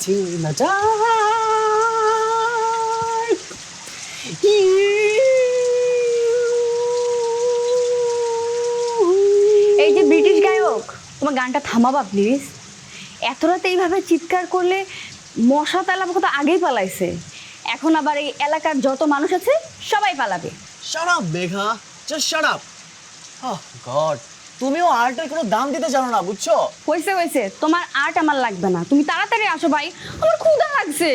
কাছে না যায়। এই যে ব্রিটিশ গায়ক, তোমার গানটা থামাবা প্লিজ। এত রাতে এইভাবে চিৎকার করলে মশা তালাবো তো আগেই পালাইছে। এখন আবার এই এলাকার যত মানুষ আছে সবাই পালাবে। Shut up Megha, just shut up. Oh god, তুমিও আর্টের কোনো দাম দিতে জানো না, বুঝছো? হয়েছে হয়েছে, তোমার আর্ট আমার লাগবে না, তুমি তাড়াতাড়ি আসো ভাই, আমার ক্ষুধা লাগছে।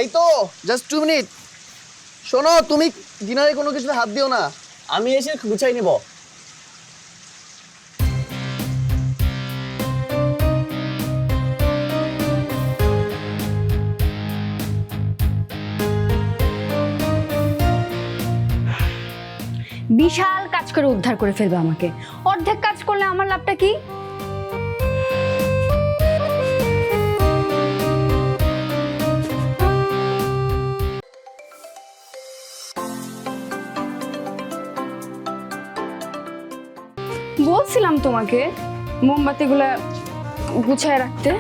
এই তো জাস্ট 2 মিনিট। শোনো, তুমি ডিনারে কোনো কিছুতে হাত দিও না। আমি এসে গুছাই নিব। বিশাল কাজ করে উদ্ধার করে ফেলবে আমাকে, অর্ধেক কাজ করলে আমার লাভটা কি? বলছিলাম তোমাকে মোমবাতিগুলা গুছায় রাখতে।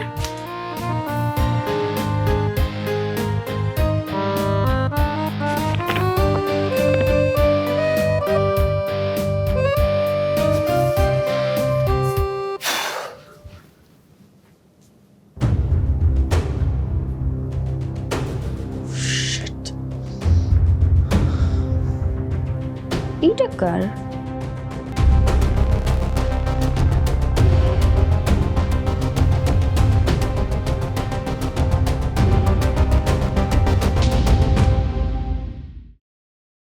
এইটা কার?